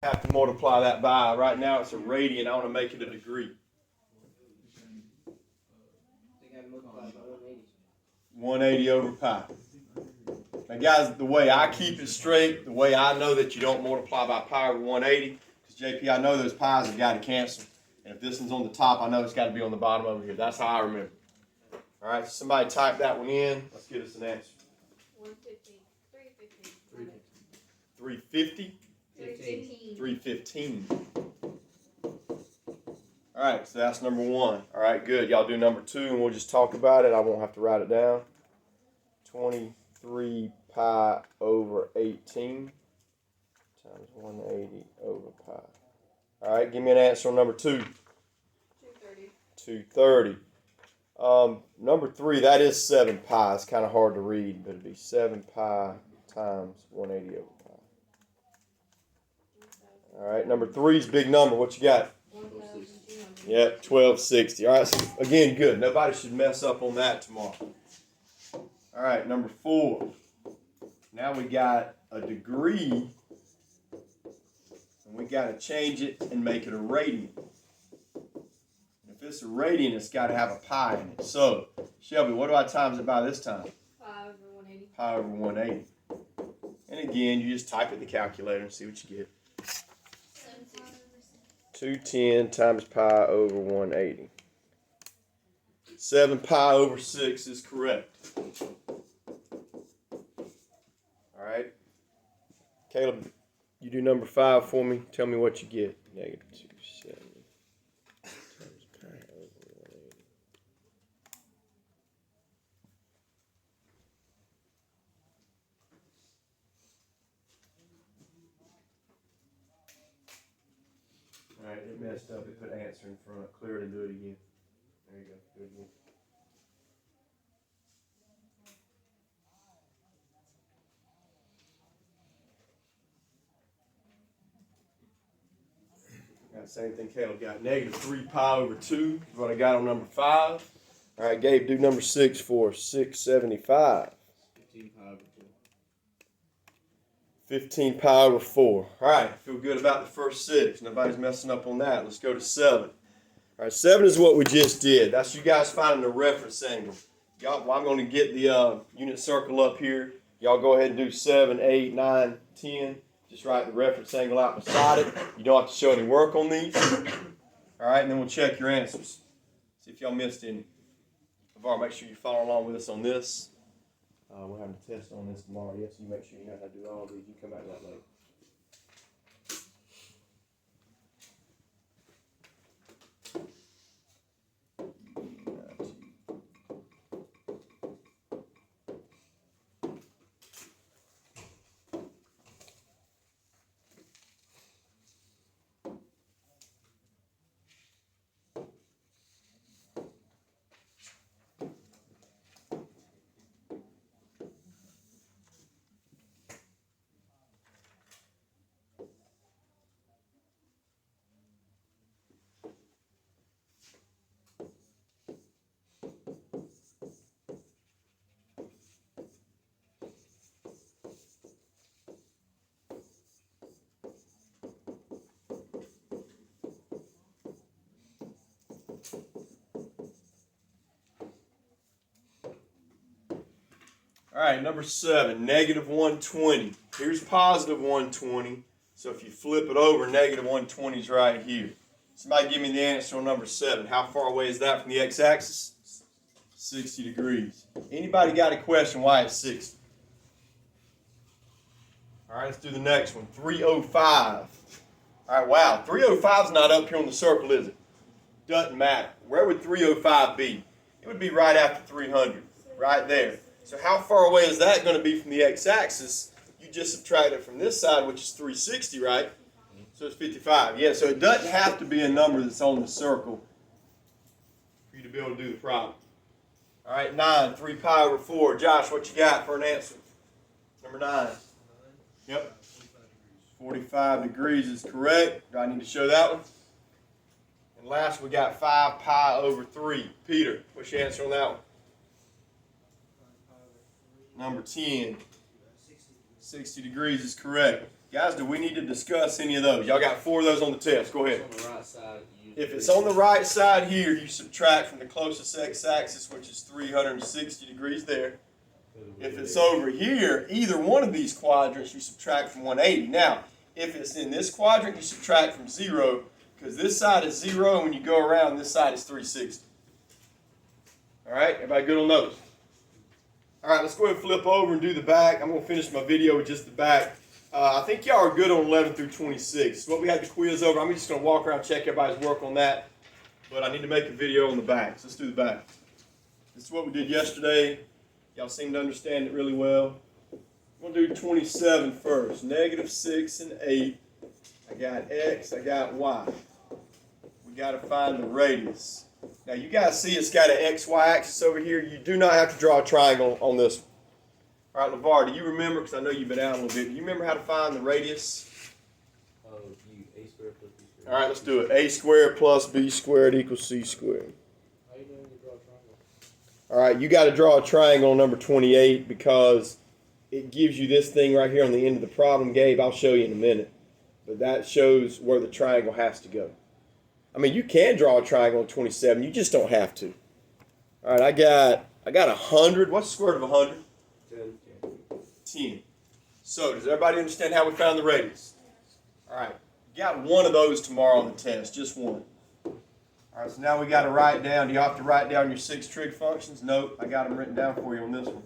have to multiply that by. Right now it's a radian. I want to make it a degree. 180 over pi. Now guys, the way I keep it straight, the way I know that you don't multiply by pi over 180, because JP, I know those pi's have got to cancel. And if this one's on the top, I know it's got to be on the bottom over here. That's how I remember. All right, somebody type that one in. Let's get us an answer. 115. 315. 350? 315. 315. All right, so that's number one. All right, good. Y'all do number two, and we'll just talk about it. I won't have to write it down. 23 pi over 18 times 180 over pi. All right, give me an answer on number two. 230. 230. Number three, that is 7 pi. It's kind of hard to read, but it'd be 7 pi times 180 over pi. All right, number three is big number. What you got? 1,200. Yep, 1260. All right, so again, good. Nobody should mess up on that tomorrow. All right, number four. Now we got a degree, and we got to change it and make it a radian. If it's a radian, it's got to have a pi in it. So, Shelby, what do I times it by this time? Pi over 180. Pi over 180. And again, you just type it in the calculator and see what you get. 210 times pi over 180. 7 pi over 6 is correct. All right. Caleb, you do number 5 for me. Tell me what you get. Negative 270 times pi over 180. All right, it messed up. It put answer in front. Clear it and do it again. There you go. Do it again. Got the same thing Caleb got. Negative 3 pi over 2 is what I got on number 5. All right, Gabe, do number 6 for 675. 15 pi over 4. 15 pi over 4. All right, feel good about the first 6. Nobody's messing up on that. Let's go to 7. All right, 7 is what we just did. That's you guys finding the reference angle. Y'all, well, I'm going to get the unit circle up here. Y'all go ahead and do 7, 8, 9, 10. Just write the reference angle out beside it. You don't have to show any work on these. All right, and then we'll check your answers. See if y'all missed any. Navarre, make sure you follow along with us on this. We're having a test on this tomorrow. Yes, you make sure you know how to do all of these. You come back that late. All right, number 7, negative 120. Here's positive 120. So if you flip it over, negative 120 is right here. Somebody give me the answer on number 7. How far away is that from the x-axis? 60 degrees. Anybody got a question why it's 60? All right, let's do the next one. 305. All right, wow. 305 is not up here on the circle, is it? Doesn't matter. Where would 305 be? It would be right after 300, right there. So how far away is that going to be from the x-axis? You just subtract it from this side, which is 360, right? So it's 55. Yeah, so it doesn't have to be a number that's on the circle for you to be able to do the problem. All right, 9, 3 pi over 4. Josh, what you got for an answer? Number 9. Yep. 45 degrees is correct. Do I need to show that one? And last, we got 5 pi over 3. Peter, what's your answer on that one? Number 10. 60 degrees is correct. Guys, do we need to discuss any of those? Y'all got 4 of those on the test. Go ahead. On the right side, If it's on the right side here, you subtract from the closest x-axis, which is 360 degrees there. If it's over here, either one of these quadrants, you subtract from 180. Now, if it's in this quadrant, you subtract from 0, because this side is 0, and when you go around, this side is 360. All right, everybody good on those? All right, let's go ahead and flip over and do the back. I'm going to finish my video with just the back. I think y'all are good on 11 through 26. What we had the quiz over, I'm just going to walk around and check everybody's work on that. But I need to make a video on the back. So let's do the back. This is what we did yesterday. Y'all seem to understand it really well. I'm going to do 27 first. Negative 6 and 8. I got x, I got y. We got to find the radius. Now you guys see it's got an XY axis over here. You do not have to draw a triangle on this one. All right, LeVar, do you remember, because I know you've been out a little bit, do you remember how to find the radius? A squared plus B squared. All right, let's do it. A squared plus B squared equals C squared. How you doing to draw a triangle? All right, you got to draw a triangle on number 28 because it gives you this thing right here on the end of the problem, Gabe. I'll show you in a minute. But that shows where the triangle has to go. I mean, you can draw a triangle on 27. You just don't have to. All right, I got 100. What's the square root of 100? 10. So, does everybody understand how we found the radius? All right, you got one of those tomorrow on the test, just one. All right, so now we got to write down. Do you have to write down your 6 trig functions? Nope, I got them written down for you on this one.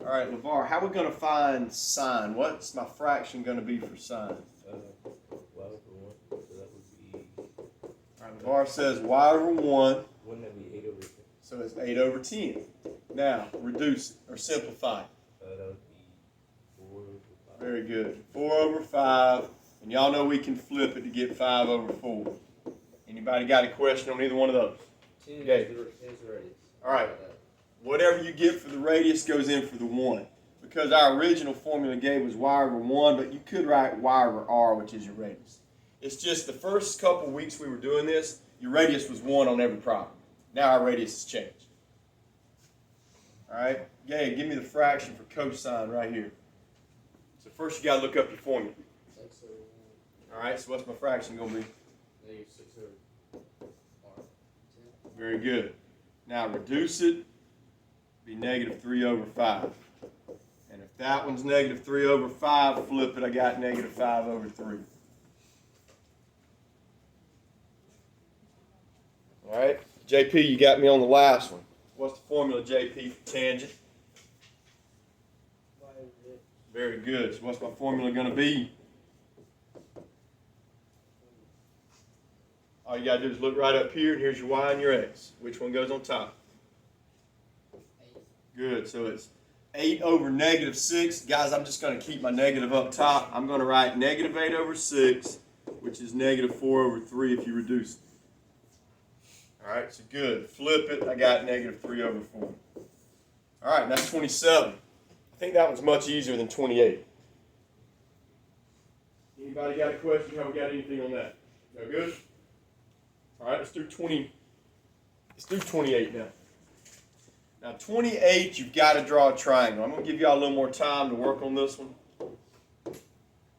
All right, LeVar, how are we going to find sine? What's my fraction going to be for sine? Y over 1, so that would be... All right, LeVar says y over 1. Wouldn't that be 8 over 10? So it's 8 over 10. Now, reduce it or simplify. That would be 4 over 5. Very good. 4 over 5. And y'all know we can flip it to get 5 over 4. Anybody got a question on either one of those? 10 Okay. is the radius. All right. Whatever you get for the radius goes in for the 1. Because our original formula gave was y over 1, but you could write y over r, which is your radius. It's just the first couple weeks we were doing this, your radius was 1 on every problem. Now our radius has changed. All right? Gabe, give me the fraction for cosine right here. So first you got to look up your formula. 6 over 1. All right, so what's my fraction going to be? Negative 6 over R. 10. Very good. Now reduce it, be negative 3 over 5. And if that one's negative 3 over 5, flip it, I got negative 5 over 3. All right, JP, you got me on the last one. What's the formula, JP, for tangent? Y over X. Very good. So what's my formula going to be? All you got to do is look right up here, and here's your y and your x. Which one goes on top? 8. Good. So it's 8 over negative 6. Guys, I'm just going to keep my negative up top. I'm going to write negative 8 over 6, which is negative 4 over 3 if you reduce it. All right, so good. Flip it. I got negative 3 over 4. All right, that's 27. I think that one's much easier than 28. Anybody got a question? Have we got anything on that? No good? All right, let's do 20. Let's do 28 now. Now 28, you've got to draw a triangle. I'm going to give y'all a little more time to work on this one.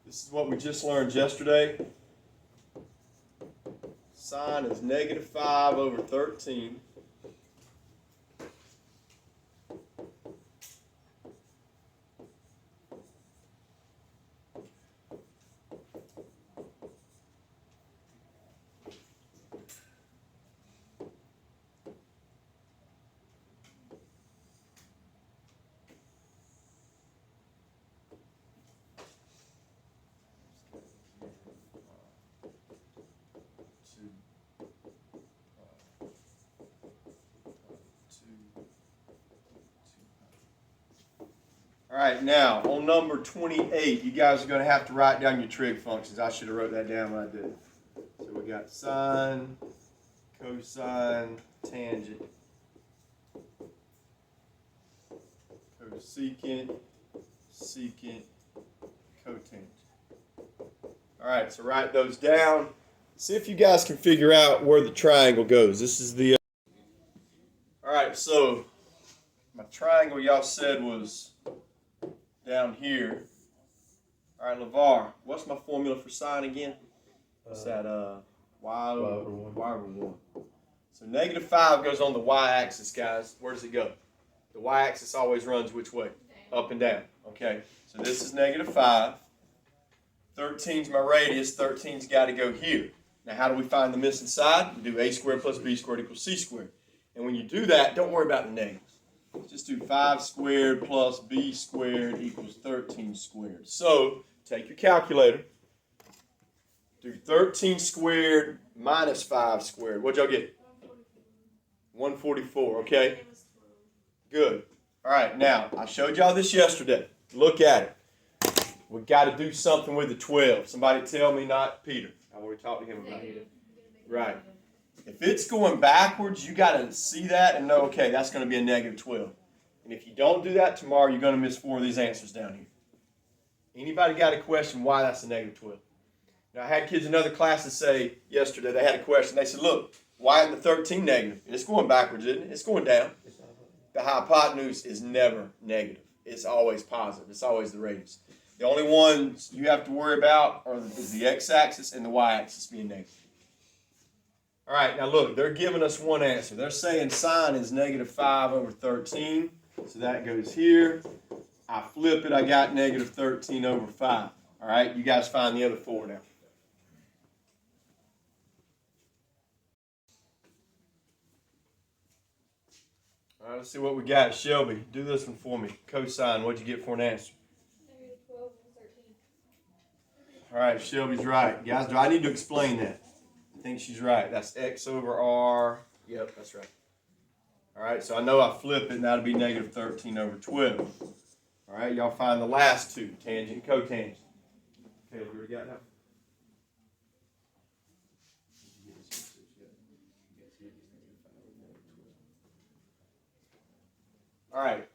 This is what we just learned yesterday. Sine is negative 5 over 13. All right, now on number 28, you guys are going to have to write down your trig functions. I should have wrote that down when I did it. So we got sine, cosine, tangent, cosecant, secant, cotangent. All right, so write those down. See if you guys can figure out where the triangle goes. This is the... All right, so triangle y'all said was down here. All right, LeVar, what's my formula for sine again? What's that? Y over 1. So -5 goes on the y-axis, guys. Where does it go? The y-axis always runs which way? Up and down. Okay, so this is -5. 13's my radius. 13's got to go here. Now, how do we find the missing side? We do a squared plus b squared equals c squared. And when you do that, don't worry about the negatives. Just do 5 squared plus b squared equals 13 squared. So, take your calculator. Do 13 squared minus 5 squared. What'd y'all get? 144, okay? Good. All right, now, I showed y'all this yesterday. Look at it. We got to do something with the 12. Somebody tell me, not Peter. I already talked to him about it. Right. If it's going backwards, you got to see that and know, okay, that's going to be a -12. And if you don't do that tomorrow, you're going to miss 4 of these answers down here. Anybody got a question why that's a -12? Now, I had kids in other classes say yesterday, they had a question. They said, look, why isn't the 13 negative? It's going backwards, isn't it? It's going down. The hypotenuse is never negative. It's always positive. It's always the radius. The only ones you have to worry about is the x-axis and the y-axis being negative. All right, now look, they're giving us one answer. They're saying sine is -5 over 13. So that goes here. I flip it, I got -13 over 5. All right, you guys find the other 4 now. All right, let's see what we got. Shelby, do this one for me. Cosine, what'd you get for an answer? -12 and 13. All right, Shelby's right. Guys, do I need to explain that? I think she's right. That's x over r. Yep, that's right. All right, so I know I flip it, and that'll be -13 over 12. All right, y'all find the last 2, tangent and cotangent. Okay, we already got that? All right,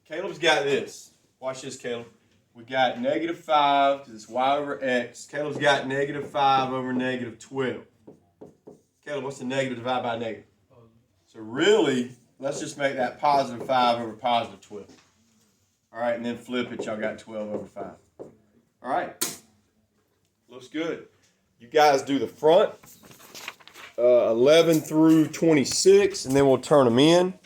Caleb's got this. Watch this, Caleb. We got -5 because it's y over x. Caleb's got -5 over -12. Caleb, what's the negative divided by negative? So really, let's just make that +5 over +12. All right, and then flip it. Y'all got 12 over 5. All right. Looks good. You guys do the front, 11 through 26, and then we'll turn them in.